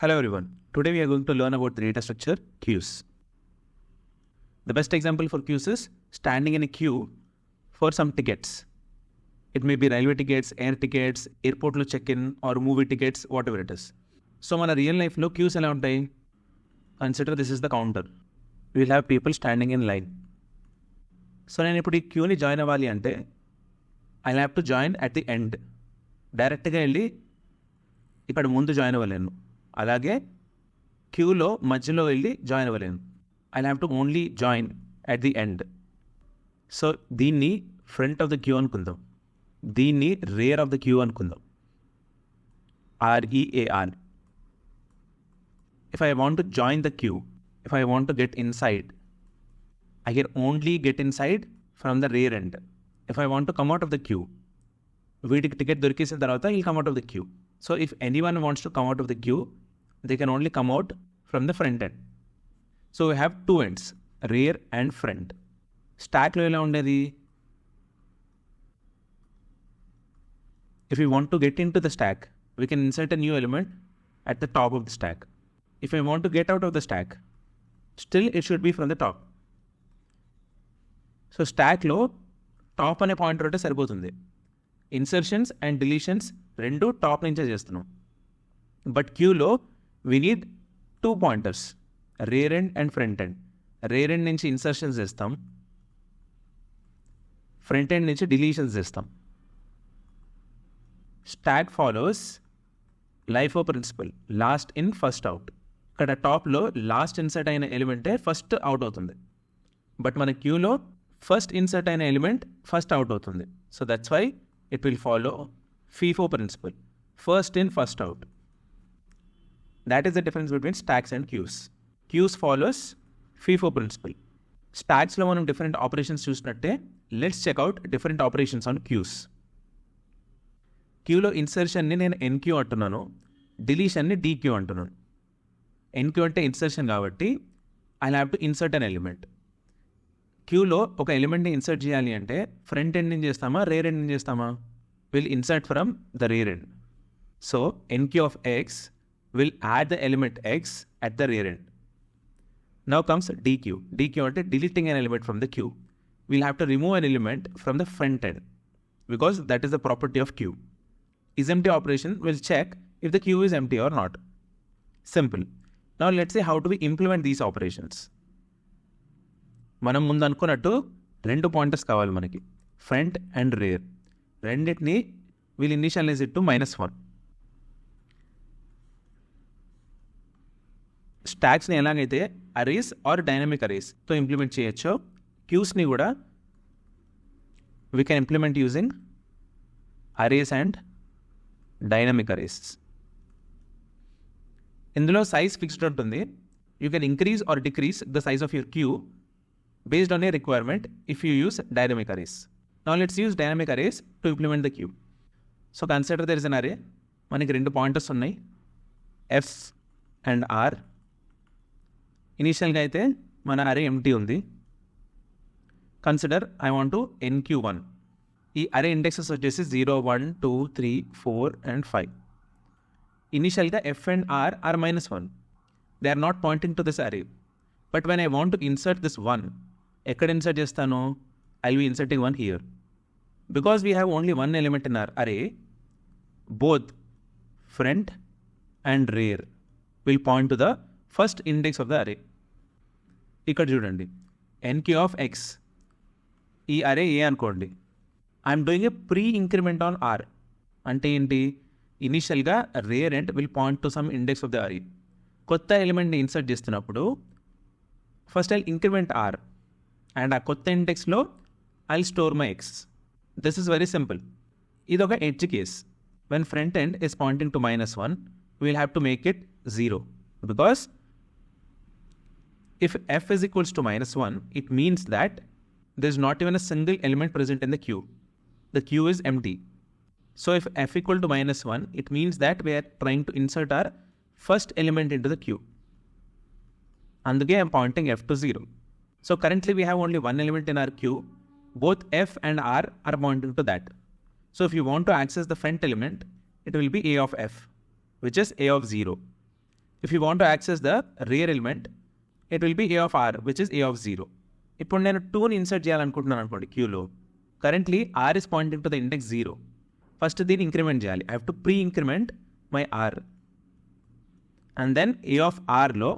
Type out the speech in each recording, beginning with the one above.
Hello everyone. Today we are going to learn about the data structure queues. The best example for queues is standing in a queue for some tickets. It may be railway tickets, air tickets, airport lo check-in or movie tickets, whatever it is. So మన real లైఫ్లో cues ఎలా ఉంటాయి? Consider this is the counter. We will have people standing in line. So నేను ఇప్పుడు ఈ క్యూని join అవ్వాలి అంటే I have to join at the end. డైరెక్ట్గా వెళ్ళి ఇక్కడ ముందు జాయిన్ అవ్వలేను, అలాగే క్యూలో మధ్యలో వెళ్ళి జాయిన్ అవ్వలేను. I have to only join at the end. So దీన్ని ఫ్రంట్ ఆఫ్ ద క్యూ అనుకుందాం, దీన్ని రేర్ ఆఫ్ ద క్యూ అనుకుందాం, REAR. If I want to join the queue, if I want to get inside, I can only get inside from the rear end. If I want to come out of the queue, వీటికి ticket దొరికేసిన తర్వాత he'll come out of the queue. So if anyone wants to come out of the queue, they can only come out from the front end. So we have two ends, rear and front. స్టాక్లో ఎలా ఉండేది? If we want to get into the stack, we can insert a new element at the top of the stack. If I want to get out of the stack, still it should be from the top. So స్టాక్లో top అనే pointer ఉంటే సరిపోతుంది. Insertions and deletions రెండు top నుంచే చేస్తున్నాం. But క్యూలో we need two pointers, rear end and front end. Rear end నుంచి insertions చేస్తాం, ఫ్రంట్ ఎండ్ నుంచి డిలీషన్స్ చేస్తాం. Stack follows LIFO principle, last in first out. ఇక్కడ టాప్లో లాస్ట్ ఇన్సర్ట్ అయిన ఎలిమెంటే ఫస్ట్ అవుట్ అవుతుంది, బట్ మన క్యూలో ఫస్ట్ ఇన్సర్ట్ అయిన ఎలిమెంట్ ఫస్ట్ అవుట్ అవుతుంది. So that's why it will follow FIFO principle, first in first out. That is the difference between stacks and queues. Queues follows FIFO principle. స్టాక్స్లో మనం different operations చూసినట్టే, let's check out different operations on queues. క్యూలో ఇన్సర్షన్ని నేను NQ అంటున్నాను, డిలీషన్ని DQ అంటున్నాను. NQ అంటే ఇన్సర్షన్ కాబట్టి I have to insert an element. క్యూలో ఒక ఎలిమెంట్ని ఇన్సర్ట్ చేయాలి అంటే ఫ్రంట్ ఎండ్ నుంచి చేస్తామా, రేర్ ఎండ్ నుంచి చేస్తామా? Will insert from the rear end. So NQ of X will add the element X at the rear end. Now comes DQ. DQ అంటే deleting an element from the queue. Will have to remove an element from the front end because that is the property of queue. isEmpty operation will check if the queue is empty or not. Simple. Now let's see how do we implement these operations. మనం ముందు అనుకున్నట్టు రెండు pointers కావాలి మనకి, front and rear. రెండింటిని will initialize it to -1. స్టాక్స్ని ఎలాగైతే arrays or dynamic అరేస్తో ఇంప్లిమెంట్ చేయొచ్చో, క్యూస్ని కూడా we can implement using arrays and dynamic arrays. ఇందులో సైజ్ ఫిక్స్డ్ ఉంటుంది. You can increase or decrease the size of your queue based on a requirement if you use dynamic arrays. Now let's use dynamic arrays to implement the queue. So consider there is an array. మనకి రెండు pointers ఉన్నాయి, F and R. ఇనీషియల్గా అయితే మన అరే empty ఉంది. Consider I want to NQ1. ఈ అరే ఇండెక్సెస్ వచ్చేసి 0, 1, 2, 3, 4 and 5. ఇనీషియల్గా F and R are -1. They are not pointing to this array. But when I want to insert this 1, ఎక్కడ ఇన్సర్ట్ చేస్తాను? I'll be inserting 1 here. Because we have only one element in our array, both front and rear will point to the first index of the array. ఇక్కడ చూడండి, NQ of X, ఈ array A అనుకోండి. I'm doing a pre increment on R. అంటే ఏంటి? ఇనీషియల్గా rear end will point to some index of the array. కొత్త ఎలిమెంట్ని insert చేస్తున్నప్పుడు first I increment R and ఆ కొత్త ఇండెక్స్లో I store my X. This is very simple. ఇది ఒక edge case. When front end is pointing to -1, we'll have to make it 0 because if F is equals to -1, it means that there is not even a single element present in the queue. The queue is empty. So if F equal to -1, it means that we are trying to insert our first element into the queue. అందుకే I'm pointing F to 0. So currently we have only one element in our queue. Both F and R are pointing to that. So if you want to access the front element, it will be A of F, which is A of 0. If you want to access the rear element, it will be a of r, which is a of 0. ఇప్పుడు నేను 2ని insert చేయాలనుకుంటున్నాను అనుకోండి క్యూలో. Currently R is pointing to the index 0. First దీన్ని increment చేయాలి. I have to pre increment my R and then A of ఆర్లో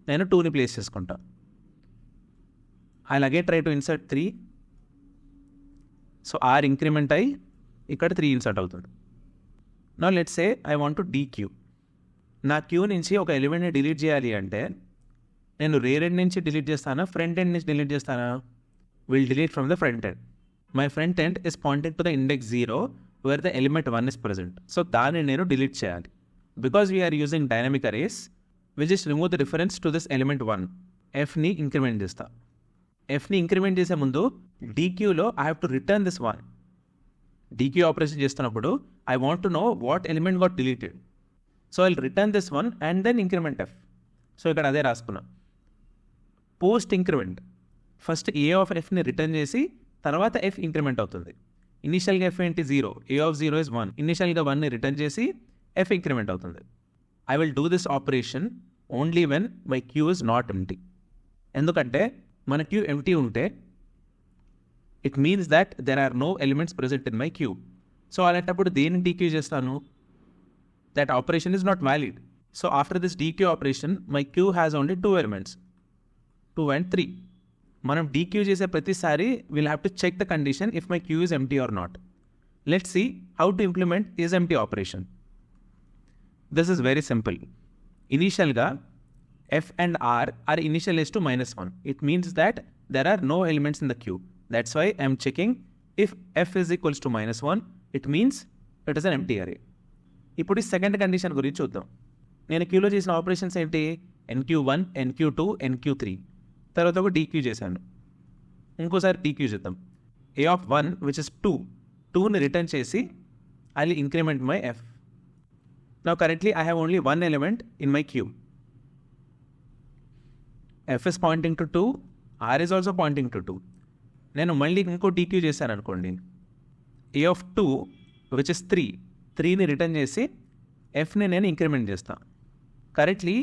నేను 2ని ప్లేస్ చేసుకుంటా. అలాగే try to insert 3. So R increment అయ్యి ఇక్కడ 3 ఇన్సర్ట్ అవుతుంది. Now let's say I want to dequeue. నా క్యూ నుంచి ఒక ఎలిమెంట్ని డిలీట్ చేయాలి అంటే నేను రేర్ ఎండ్ నుంచి డిలీట్ చేస్తానా, ఫ్రంట్ ఎండ్ నుంచి డిలీట్ చేస్తానా? Will delete from the front end. My front end is pointing to the index 0 where the element 1 is present. So దాన్ని నేను డిలీట్ చేయాలి. Because we're using dynamic arrays, we just remove the reference to this element 1. ఎఫ్ని increment చేస్తా. ఎఫ్ని increment చేసే ముందు డీక్యూలో I have to return this 1. Dequeue operation చేస్తున్నప్పుడు I want to know what element got deleted. So I return this 1 and then increment F. So ఇక్కడ అదే రాసుకున్నా. Post increment first A of ఎఫ్ని రిటర్న్ చేసి తర్వాత ఎఫ్ ఇంక్రిమెంట్ అవుతుంది. ఇనిషియల్గా F ఏంటి 0, ఏ ఆఫ్ 0 ఇస్ 1. ఇనిషియల్గా 1ని రిటర్న్ చేసి ఎఫ్ ఇంక్రిమెంట్ అవుతుంది. I will do this operation only when my queue is not empty. ఎందుకంటే మన క్యూ ఎంప్టీ ఉంటే it means that there are no elements present in my queue. So అలాంటప్పుడు దేన్ని dequeue చేస్తాను? That operation is not valid. So after this dequeue operation my queue has only 2 elements, 2 and 3. మనం dequeue చేసే ప్రతిసారి will have to check the condition if my queue is empty or not. Let's see how to implement is empty operation. This is very simple. ఇనీషియల్గా F and R are initialize to -1. It means that there are no elements in the queue. That's why I'm checking if F is equals to -1 it means it is an empty array. ఇప్పుడు ఈ second condition గురించి చూద్దాం. నేను క్యూలో చేసిన operations ఏంటి? NQ1, NQ2, NQ3. తర్వాత ఒక డీక్యూ చేశాను. ఇంకోసారి డీక్యూ చేద్దాం. ఏ ఆఫ్ 1 విచ్ ఇస్ 2, 2ని రిటర్న్ చేసి I will increment my F. Now currently I have only 1 element in my queue. F is pointing to 2, R is also pointing to 2. నేను మళ్ళీ ఇంకో డీక్యూ చేశాను అనుకోండి. ఏ ఆఫ్ 2 విచ్ ఇస్ 3, 3ని return చేసి ఎఫ్ని నేను ఇంక్రిమెంట్ చేస్తాను. Currently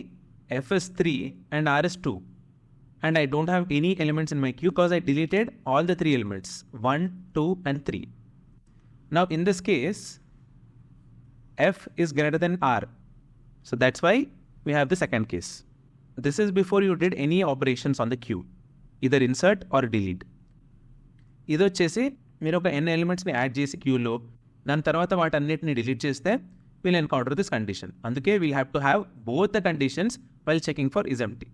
F is 3 and R is 2. And I don't have any elements in my queue because I deleted all the 3 elements, 1, 2 and 3. Now in this case, F is greater than R. So that's why we have the second case. This is before you did any operations on the queue, either insert or delete. ఇది వచ్చేసి మీరు ఒక n ఎలిమెంట్స్ని add చేసి క్యూలో దాని తర్వాత వాటన్నిటిని delete చేస్తే విల్ ఎన్కౌంటర్ దిస్ కండిషన్. అందుకే we have to have both the conditions while checking for is empty.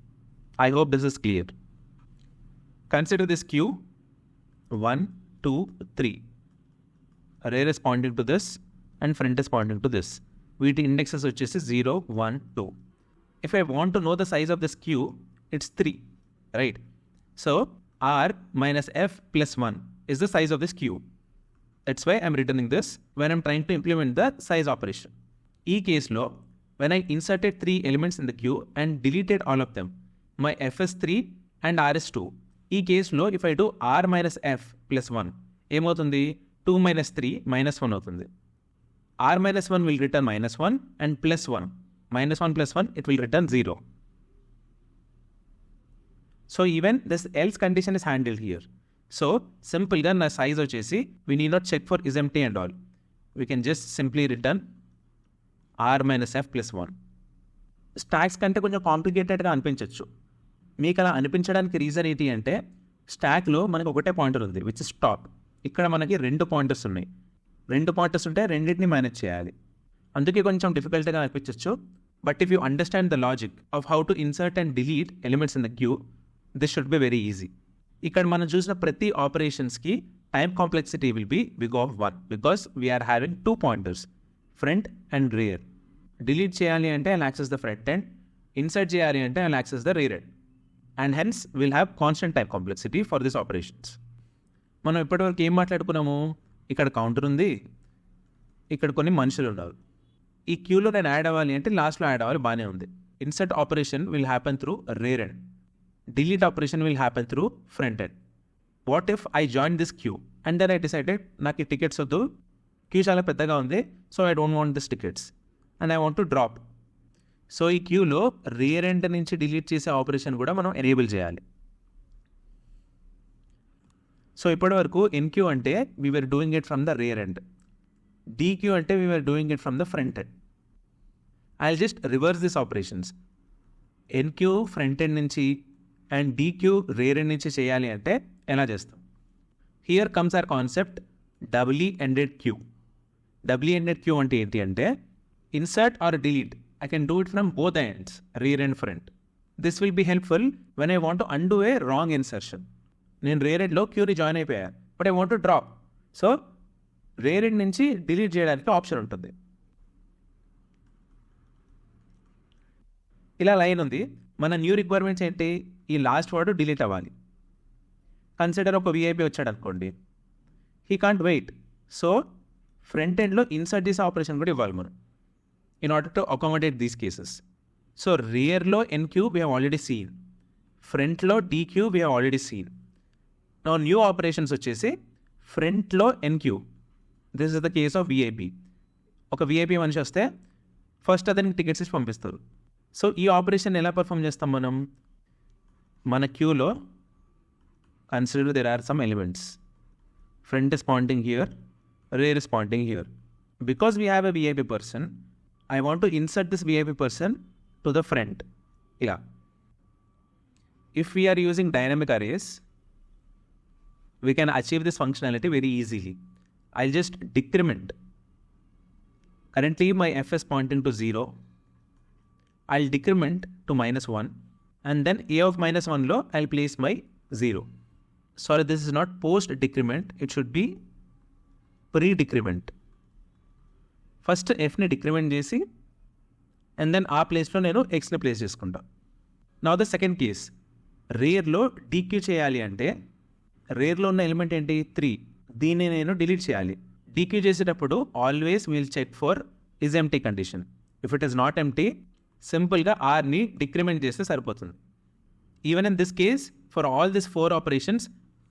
I hope this is clear. Consider this queue 1, 2, 3. Rear is pointing to this and front is pointing to this. VT indexes which is 0, 1, 2. If I want to know the size of this queue, it's 3, right? So R minus F plus 1 is the size of this queue. That's why I'm returning this when I'm trying to implement the size operation. In case law, when I inserted 3 elements in the queue and deleted all of them, my F is 3 and R is 2. ఈ కేసులో if I do R minus F plus 1 ఏమవుతుంది? 2 minus 3 -1 అవుతుంది. R minus 1 will return -1 and plus 1. -1 plus 1 it will return 0. So even this else condition is handled here. So సింపుల్గా నా size వచ్చేసి we need not check for is empty and all. We can just simply return R minus F plus 1. Stocks కంటే కొంచెం కాంప్లికేటెడ్గా అనిపించవచ్చు. మీకు అలా అనిపించడానికి reason ఏంటి అంటే స్టాక్లో మనకి ఒకటే పాయింటర్ ఉంది విచ్ ఇస్ టాప్. ఇక్కడ మనకి 2 పాయింటర్స్ ఉన్నాయి. 2 పాయింటర్స్ ఉంటే రెండింటిని మేనేజ్ చేయాలి. అందుకే కొంచెం డిఫికల్ట్గా అనిపించవచ్చు. But if you understand the logic of how to insert and delete elements in the queue, this should be very easy. ఇక్కడ మనం చూసిన ప్రతి ఆపరేషన్స్కి time complexity will be big of 1 because we're having 2 pointers, front and rear. Delete చేయాలి అంటే I'll access the front end, insert చేయాలి అంటే I'll access the rear end. And hence will have constant time complexity for this operations. మనం ఇప్పటివరకు ఏం మాట్లాడుకున్నాము? ఇక్కడ counter ఉంది, ఇక్కడ కొన్ని మనుషులు ఉన్నారు. ఈ క్యూలో నేను యాడ్ అవ్వాలి అంటే లాస్ట్లో యాడ్ అవ్వాలి, బాగానే ఉంది. Insert operation will happen through rear end, delete operation will happen through front end. What if I join this queue and then I decided నాకు ఈ టికెట్స్ వద్దు, క్యూ చాలా పెద్దగా ఉంది, so I don't want this tickets and I want to drop. సో ఈ క్యూలో rear end నుంచి డిలీట్ చేసే ఆపరేషన్ కూడా మనం ఎనేబుల్ చేయాలి. సో ఇప్పటి వరకు ఎన్క్యూ అంటే we're doing it from the rear end, dequeue అంటే we're doing it from the front end. I just reverse this operations. Enqueue front end నుంచి అండ్ డీక్యూ రియర్ ఎండ్ నుంచి చేయాలి అంటే ఎలా చేస్తాం? Here comes our concept doubly ended queue. Doubly ended queue అంటే ఏంటి అంటే insert or delete. I can do it from both ends, rear and front. This will be helpful when I want to undo a wrong insertion. నేను rear ఎండ్లో క్యూని జాయిన్ అయిపోయా, but I want to drop. So rear end నుంచి delete చేయడానికి option ఉంటుంది. ఇలా line ఉంది. మన న్యూ రిక్వైర్మెంట్స్ ఏంటి? ఈ లాస్ట్ వర్డ్ డిలీట్ అవ్వాలి. కన్సిడర్ ఒక విఐపి వచ్చాడు అనుకోండి, he can't wait. So front ఎండ్లో ఇన్సర్ట్ చేసే ఆపరేషన్ కూడా ఇవ్వాలి మనం in order to accommodate these cases. So rear lo NQ we have already seen, front lo DQ we have already seen. Now new operations వచ్చేసి front lo NQ. This is the case of VIP. ఒక VIP మనిషి వస్తే first అతనికి tickets ఇచ్చి పంపిస్తారు. So ఈ operation ఎలా perform చేస్తాం మనం? మన క్యూలో consider there are some elements. Front is pointing here, rear is pointing here. Because we have a VIP person, I want to insert this VIP person to the front. Yeah. If we are using dynamic arrays, we can achieve this functionality very easily. I'll just decrement. Currently my F is pointing to 0. I'll decrement to -1 and then A of -1 lo I'll place my 0. Sorry, this is not post decrement. It should be pre-decrement. First ఎఫ్ని decrement చేసి and then ఆ ప్లేస్లో నేను ఎక్స్ని place చేసుకుంటా. Now the second case, రేర్లో dequeue చేయాలి అంటే రేర్లో ఉన్న ఎలిమెంట్ ఏంటి? 3. దీన్ని నేను డిలీట్ చేయాలి. డీక్యూ చేసేటప్పుడు always will check for is empty condition. If it is not empty, సింపుల్గా ఆర్ని డిక్రిమెంట్ చేస్తే సరిపోతుంది. Even in this case for all this 4 operations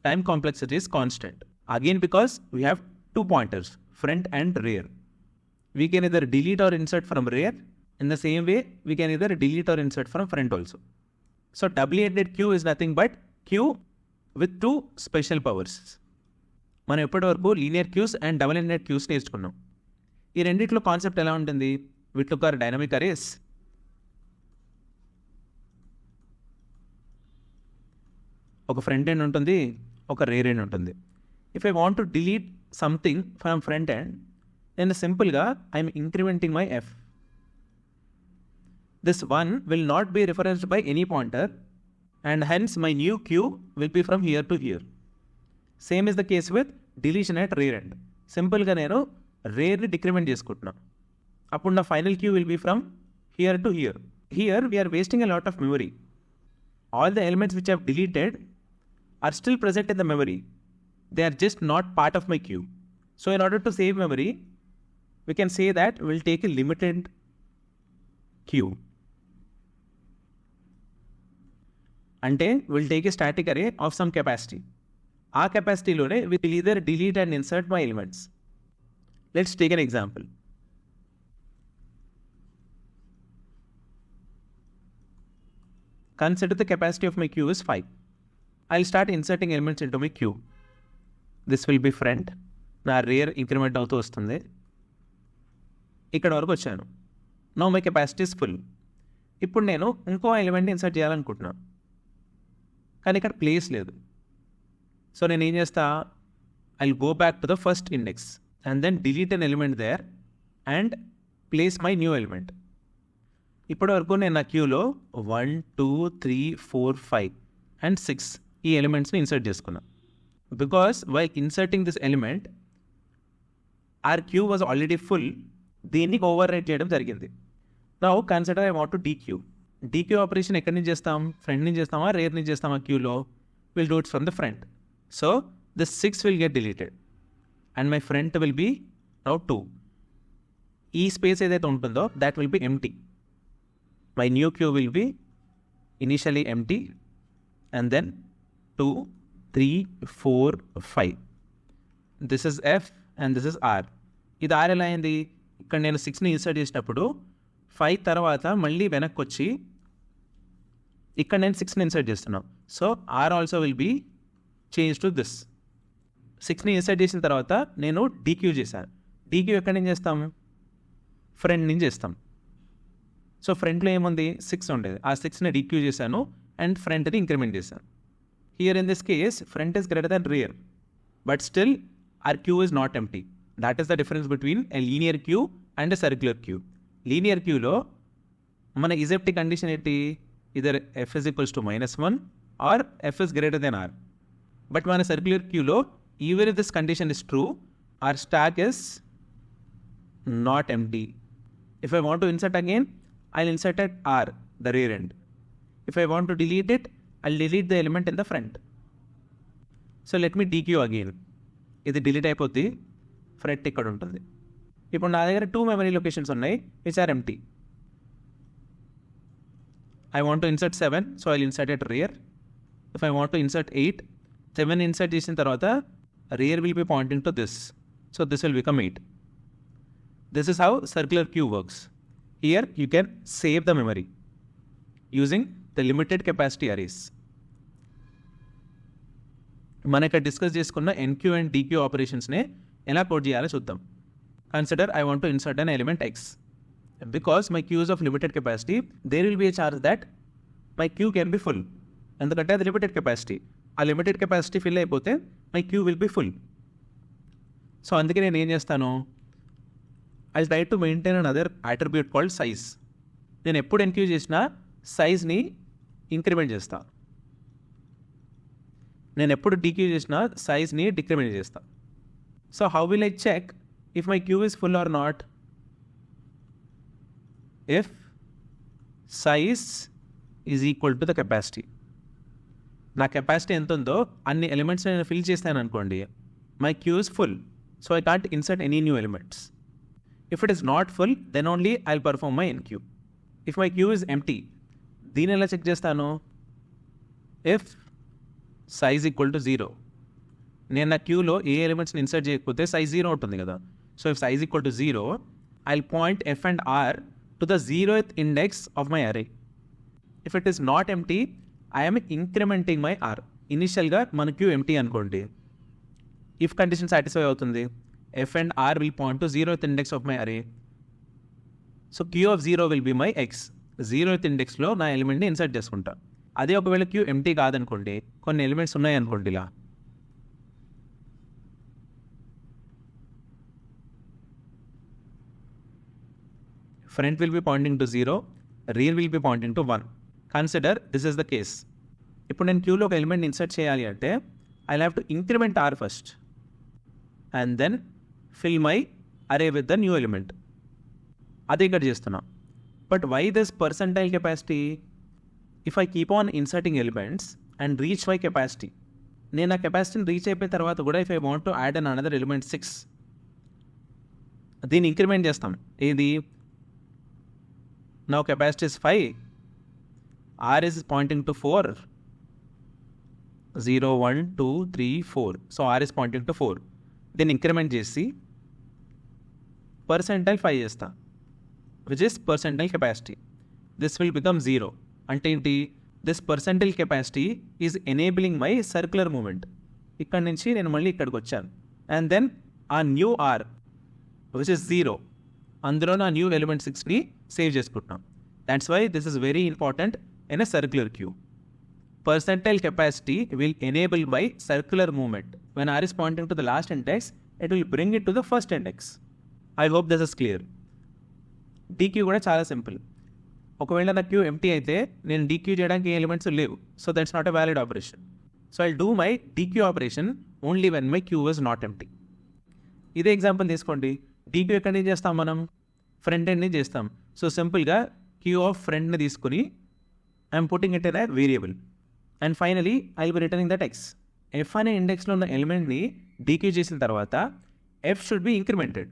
time complexity is constant. Again because we have 2 pointers, front and rear. We can either delete or insert from rear. In the same way, we can either delete or insert from front also. So doubly ended queue is nothing but queue with 2 special powers. మనం ఎప్పటి వరకు linear queues and double ended queues నేర్చుకున్నాం. ఈ రెండిట్లో concept ఎలా ఉంటుంది? We took our dynamic arrays. ఒక front end ఉంటుంది, ఒక రేర్ ఎండ్ ఉంటుంది. If I want to delete something from front end, then సింపుల్గా I'm incrementing my F. This 1 will not be referenced by any pointer and hence my new queue will be from here to here. Same is the case with deletion at rear end. సింపుల్గా నేను రేర్ని decrement చేసుకుంటున్నా. అప్పుడు నా final queue will be from here to here. Here we're wasting a lot of memory. All the elements which have deleted are still present in the memory. They are just not part of my queue. So in order to save memory, we can say that we'll take a limited queue. అంటే we'll take a static array of some capacity. ఆ కెపాసిటీలోనే we will either delete and insert my elements. Let's take an example. Consider the capacity of my queue is 5. I'll start inserting elements into my queue. This will be front. నా rare increment అవుతూ వస్తుంది. ఇక్కడ వరకు వచ్చాను. Now my capacity is full. ఇప్పుడు నేను ఇంకో element insert చేయాలనుకుంటున్నాను, కానీ ఇక్కడ ప్లేస్ లేదు. సో నేను ఏం చేస్తా? I will go back to the first index and then delete an element there and place my new element. ఇప్పటి వరకు నేను నా క్యూలో 1 2 3 4 5 and 6 ఈ ఎలిమెంట్స్ని ఇన్సర్ట్ చేసుకున్నాను. Because while inserting this element R queue was already full. దీన్ని overwrite చేయడం జరిగింది. Now consider I want to dequeue. Dequeue operation ఎక్కడి నుంచి చేస్తాం? ఫ్రంట్ నుంచి చేస్తామా, రేర్ నుంచి చేస్తామా? క్యూలో will do its from the front. So this 6 will get deleted and my front will be now 2. ఈ స్పేస్ ఏదైతే ఉంటుందో that will be empty. My new queue will be initially empty and then 2 3 4 5. This is F and this is R. ఇది R ఎలా అయింది? ఇక్కడ నేను 6ని insert చేసినప్పుడు 5 తర్వాత మళ్ళీ వెనక్కి వచ్చి ఇక్కడ నేను 6ని ఇన్సర్ట్ చేస్తున్నాను. So R also will be change to this. 6ని ఇన్సర్ట్ చేసిన తర్వాత నేను డీక్యూ చేశాను. డీక్యూ ఎక్కడి నుంచి చేస్తాము? ఫ్రంట్ నుంచి చేస్తాం. సో ఫ్రంట్లో ఏముంది? 6 ఉండేది. ఆ 6ని డీక్యూ చేశాను అండ్ ఫ్రంట్ని ఇంక్రిమెంట్ చేశాను. Here in this case front is greater than rear, but still our queue is not empty. That is the difference between a linear queue and a circular queue. Linear queueలో మన ఈజెప్టీ condition ఏంటి? either f is equals to -1 or f is greater than r. But మన circular queueలో even if this condition is true, our stack is not empty. If I want to insert again, I'll insert at r, the rear end. If I want to delete it, I'll delete the element in the front. So let me dequeue again. ఇది delete అయిపోద్ది, front ఇక్కడ ఉంటుంది. ఇప్పుడు నా దగ్గర 2 memory locations ఉన్నాయి which are empty. I want to insert 7, so I'll insert at rear. If I want to insert 8, 7 insert చేసిన తర్వాత rear will be pointing to this. So this will become 8. This is how circular queue works. Here you can save the memory using the limited capacity arrays. మనం ఇక్కడ discuss చేసుకున్న NQ and DQ ఆపరేషన్స్నే ఎలా code చేయాలో చూద్దాం. Consider I want to insert an element X. Because my queue is of limited capacity, there will be a chance that my queue can be full. ఎందుకంటే అది limited capacity. ఆ limited capacity fill అయిపోతే my queue will be full. So అందుకే నేను ఏం చేస్తాను, I try to maintain another attribute called size. నేను ఎప్పుడు ఎన్క్యూ చేసినా సైజ్ని ఇంక్రిమెంట్ చేస్తా. నేను ఎప్పుడు డీక్యూ చేసినా సైజ్ని డిక్రిమెంట్ చేస్తా. So how will I check if my queue is full or not? if size is equal to the capacity. నా కెపాసిటీ ఎంత ఉందో అన్ని ఎలిమెంట్స్ నేను ఫిల్ చేస్తాను అనుకోండి, my queue is full, so I can't insert any new elements. If it is not full, then only I will perform my enqueue. If my queue is empty, దీన్ని ఎలా check చేస్తాను? If size equal to 0, నేను నా క్యూలో ఏ ఎలిమెంట్స్ని insert చేయకపోతే size 0 ఉంటుంది కదా. So if size equal to 0, I will point F and R to the 0th index of my array. If it is not empty, I am incrementing my r. ఇనిషియల్గా మన queue empty అనుకోండి. If condition satisfy అవుతుంది, f and r will point to 0th index of my array. So queue of 0 will be my x. 0th ఇండెక్స్లో నా ఎలిమెంట్ని insert చేసుకుంటా. అదే ఒకవేళ క్యూ ఎంటీ కాదనుకోండి, కొన్ని ఎలిమెంట్స్ ఉన్నాయనుకోండి, ఇలా front will be pointing to 0, rear will be pointing to 1. Consider this is the case. ఇప్పుడు నేను క్యూలో ఒక ఎలిమెంట్ ఇన్సర్ట్ చేయాలి అంటే I have to increment R first and then fill my array with the new element. అదే ఇక్కడ చేస్తున్నా. But why this percentile capacity? If I keep on inserting elements and reach my capacity, నేను ఆ కెపాసిటీని reach అయిపోయిన తర్వాత కూడా if I want to add an another element 6, దీన్ని ఇంక్రిమెంట్ చేస్తాం. ఏది? Now capacity is 5, R is pointing to 4, 0, 1, 2, 3, 4. So R is pointing to 4. Then increment చేసి percentile 5 చేస్తా, which is percentile capacity. This will become 0. అంటే ఏంటి? This percentile capacity is enabling my circular movement. ఇక్కడ నుంచి నేను మళ్ళీ ఇక్కడికి వచ్చాను. And then ఆ new R, which is 0, అందులో నా న్యూ ఎలిమెంట్ 6ని సేవ్ చేసుకుంటున్నాం. That's why this is very important in a circular queue. Percentile capacity will enable by circular movement. When R is pointing to the last index, it will bring it to the first index. I hope this is clear. Dequeue కూడా చాలా simple. ఒకవేళ నా queue empty అయితే నేను dequeue చేయడానికి ఏ elements లేవు, so that's not a valid operation. So I do my dequeue operation only when my queue is not empty. ఇదే ఎగ్జాంపుల్ తీసుకోండి. డీక్యూ ఎక్కడి నుంచి చేస్తాం? మనం ఫ్రంట్ ఎండ్ నుంచి చేస్తాం. సో సింపుల్గా క్యూ ఆఫ్ ఫ్రంట్ని తీసుకుని I'm putting it in a variable and finally I will be returning that X. F అనే ఇండెక్స్లో ఉన్న ఎలిమెంట్ని డీక్యూ చేసిన తర్వాత F should be incremented.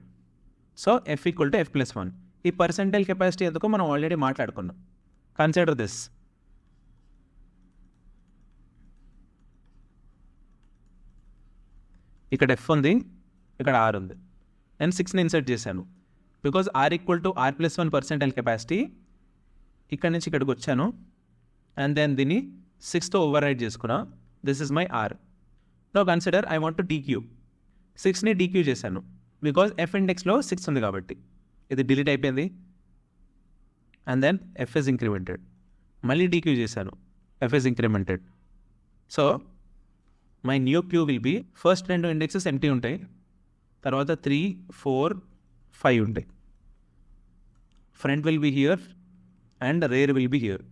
So F equal to F plus 1. ఈ పర్సెంటైల్ కెపాసిటీ ఎందుకో మనం ఆల్రెడీ మాట్లాడుకున్నాం. Consider this. ఇక్కడ ఎఫ్ ఉంది, ఇక్కడ ఆర్ ఉంది. నేను 6ని ఇన్సర్ట్ చేశాను. Because R equal to R plus 1 percentile capacity ఇక్కడ నుంచి ఇక్కడికి వచ్చాను అండ్ దెన్ దీన్ని 6తో ఓవర్ రైడ్ చేసుకున్నా. This is my R. Now consider I want to dequeue. 6ని డీక్యూ చేశాను బికాజ్ ఎఫ్ ఇండెక్స్లో 6 ఉంది కాబట్టి. ఇది డిలీట్ అయిపోయింది and then F is incremented. మళ్ళీ డీక్యూ చేశాను, F is incremented. So my new queue will be first 2 indexes empty ఉంటాయి, తర్వాత 3, 4, 5 ఉంటాయి. Front will be here and rear will be here.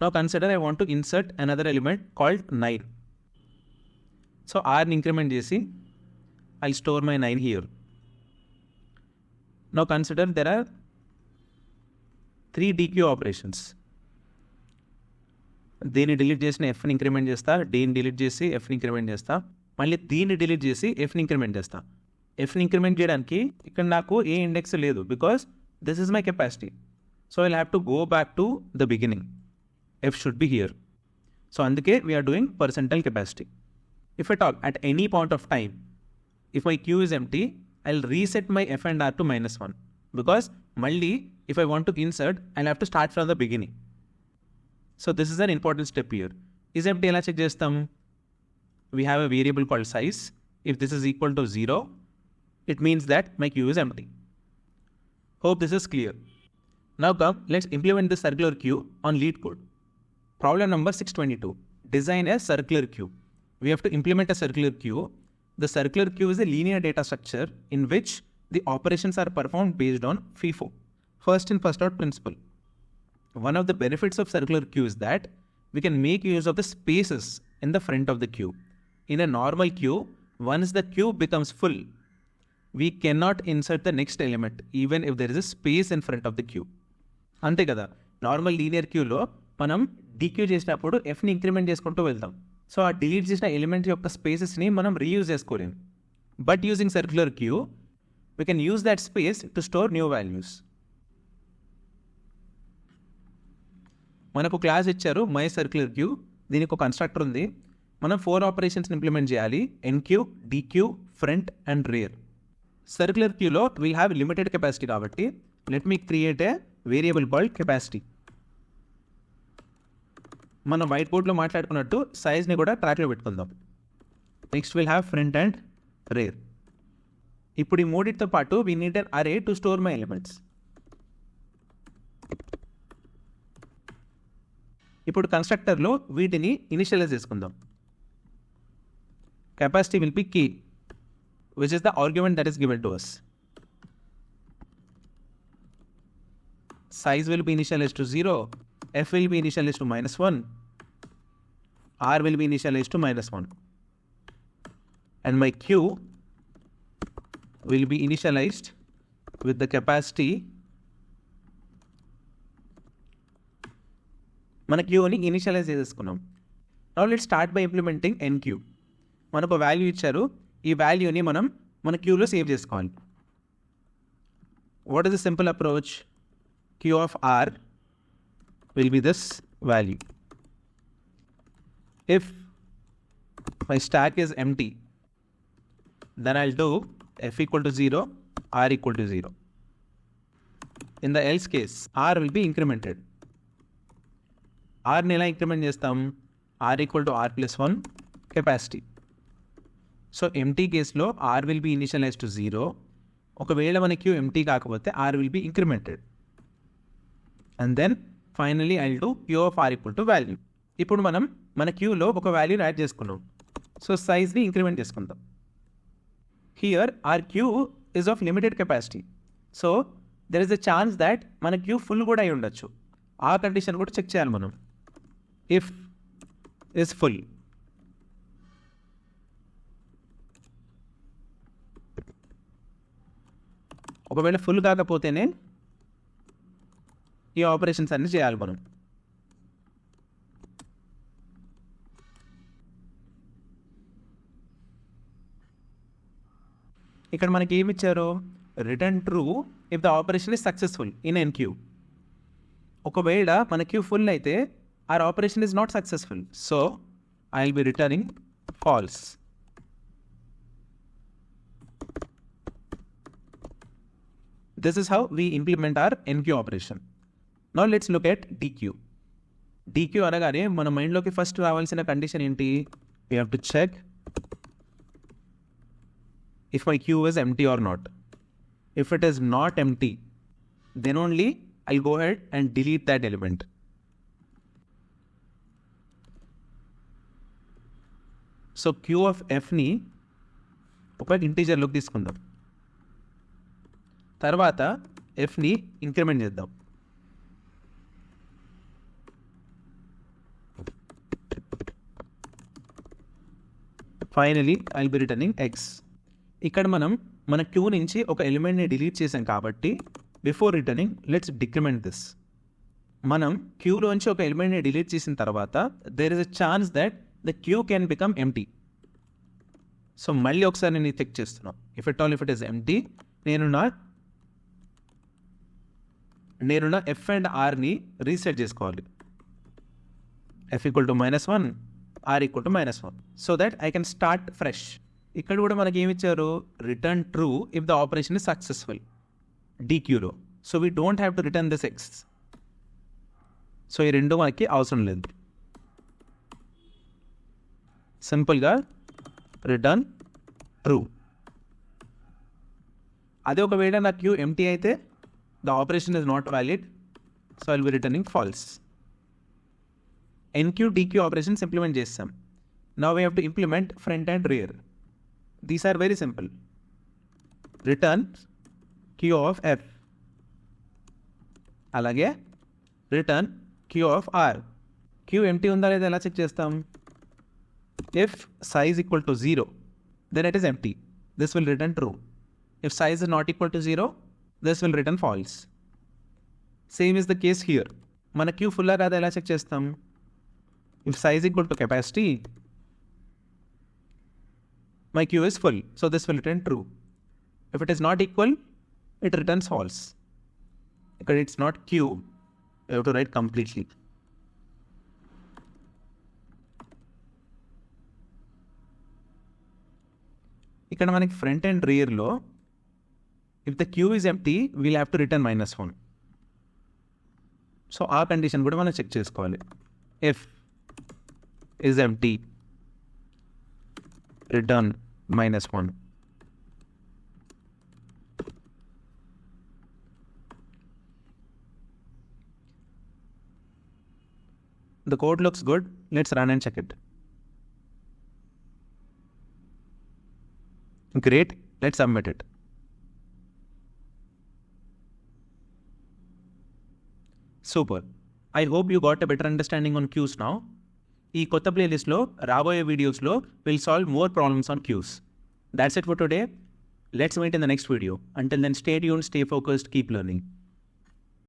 Now consider I want to insert another element called 9. So ఆర్ని increment చేసి I store my 9 here. Now consider there are 3 dequeue operations. దీన్ని delete చేసిన ఎఫ్ని increment చేస్తా, డీని delete చేసి ఎఫ్ని increment చేస్తా, మళ్ళీ దీన్ని డిలీట్ చేసి ఎఫ్ని ఇంక్రిమెంట్ చేస్తా. ఎఫ్ని ఇంక్రిమెంట్ చేయడానికి ఇక్కడ నాకు ఏ ఇండెక్స్ లేదు because this is my capacity. So I'll have to go back to the beginning. F should be here. So అందుకే we're doing percentile capacity. If at all at any point of time if my queue is empty, I'll reset my f and r to -1 because మళ్ళీ if I want to insert, I'll have to start from the beginning. So this is an important step here. Is empty ఎలా check చేస్తాం? We have a variable called size. If this is equal to 0, it means that my queue is empty. Hope this is clear. Now come, let's implement the circular queue on lead code. Problem number 622. Design a circular queue. We have to implement a circular queue. The circular queue is a linear data structure in which the operations are performed based on FIFO, first in first out principle. One of the benefits of circular queue is that we can make use of the spaces in the front of the queue. In a normal queue, once the queue becomes full, we cannot insert the next element even if there is a space in front of the queue. అంతే కదా, normal linear క్యూలో మనం DQ చేసినప్పుడు ఎఫ్ని increment చేసుకుంటూ వెళ్తాం. So ఆ delete చేసిన element యొక్క స్పేసెస్ని మనం రీయూజ్ చేసుకోలేము. But using circular queue we can use that space to store new values. మనకు క్లాస్ ఇచ్చారు మై సర్క్యులర్ క్యూ. దీనికి ఒక కన్స్ట్రక్టర్ ఉంది. మనం 4 ఆపరేషన్స్ని ఇంప్లిమెంట్ చేయాలి, enqueue, dequeue, front and rear. Circular క్యూలో వీ హ్యావ్ లిమిటెడ్ కెపాసిటీ కాబట్టి let me create a variable called capacity. మనం వైట్ బోర్డ్లో మాట్లాడుకున్నట్టు సైజ్ని కూడా ట్రాక్లో పెట్టుకుందాం. Next will have front and rear. ఇప్పుడు ఈ మూడిటితో పాటు వీ నీడ్ అన్ అరే టు స్టోర్ మై ఎలిమెంట్స్. ఇప్పుడు కన్స్ట్రక్టర్లో వీటిని ఇనిషియలైజ్ చేసుకుందాం. Capacity will be k which is the argument that is given to us. Size will be initialized to 0, f will be initialized to -1, r will be initialized to -1, and my q will be initialized with the capacity. మన క్యూని initialize చేసుకున్నాం. Now let's start by implementing enqueue. మనకు value ఇచ్చారు, ఈ వాల్యూని మనం మన క్యూలో సేవ్ చేసుకోవాలి. What is the simple approach? Q of r will be this value. If my stack is empty, then I'll do f equal to 0, r equal to 0. In the else case, r will be incremented. r ni ela increment chestam? r equal to r plus 1 capacity. So empty case lo r will be initialized to 0. ఒకవేళ మన queue empty కాకపోతే r will be incremented. And then finally I'll do q of r equal to value. ఇప్పుడు మనం మన క్యూలో ఒక వాల్యూని add చేసుకున్నాం. సో సైజ్ని ఇంక్రిమెంట్ చేసుకుందాం. Here are queue is of limited capacity. So there is a chance that మన క్యూ ఫుల్ కూడా అయి ఉండొచ్చు. ఆ కండిషన్ కూడా చెక్ చేయాలి మనం. ఇఫ్ ఇస్ ఫుల్, ఒకవేళ ఫుల్ కాకపోతేనే ఈ ఆపరేషన్స్ అన్నీ చేయాలి మనం. ఇక్కడ మనకి ఏమి ఇచ్చారు? Return true if the operation is successful in an queue. ఒకవేళ మన క్యూ ఫుల్ అయితే or operation is not successful. So I will be returning false. This is how we implement our NQ operation. Now let's look at DQ. DQ అనగానే మన మైండ్లోకి first రావాల్సిన condition ఏంటి? We have to check if my queue is empty or not. If it is not empty, then only I'll go ahead and delete that element. So Q of Fని ఒక ఇంటీజర్లోకి తీసుకుందాం. తర్వాత Fని increment చేద్దాం. Finally I will be returning X. ఇక్కడ మనం మన queue నుంచి ఒక ఎలిమెంట్ని డిలీట్ చేసాం కాబట్టి before returning let's decrement this. మనం క్యూలోంచి ఒక ఎలిమెంట్ని డిలీట్ చేసిన తర్వాత there is a chance that the queue can become empty. సో మళ్ళీ ఒకసారి నేను చెక్ చేస్తున్నాను. ఇఫ్ ఇట్ ఈస్ ఎంటీ, నేను నా ఎఫ్ అండ్ ఆర్ని రీసెట్ చేసుకోవాలి. F equal to -1, R equal to -1, so that I can start fresh. ఇక్కడ కూడా మనకి ఏమి ఇచ్చారు? Return true if the operation is successful DQలో. So we don't have to return this X. So ఈ రెండు మనకి అవసరం లేదు. సింపుల్గా రిటర్న్ ట్రూ. అదే ఒకవేళ నా క్యూ ఎంటీ అయితే the operation is not valid, so I will be returning false. NQ DQ operations implement చేస్తాం. Now we have to implement front and rear. These are very simple. Return Q of F, అలాగే return Q of R. Q empty ఉందా లేదా ఎలా check చేస్తాం? If size equal to 0, then it is empty. This will return true. If size is not equal to 0, this will return false. Same is the case here. మన queue ఫుల్లా కాదా ఎలా check చేస్తాం? If size equal to capacity, my queue is full, so this will return true. If it is not equal, it returns false. Because it's not queue, you have to write completely. ఇక్కడ మనకి front and రియర్లో if the queue is empty we'll have to return -1. So ఆ condition కూడా మనం check చేసుకోవాలి. If is empty return -1. The code looks good. Let's run and check it. Great. Let's submit it. Super. I hope you got a better understanding on queues now. ఈ కొత్త ప్లేలిస్ట్లో రాబోయే వీడియోస్లో we'll solve more problems on queues. That's it for today. Let's meet in the next video. Until then, stay tuned, stay focused, keep learning.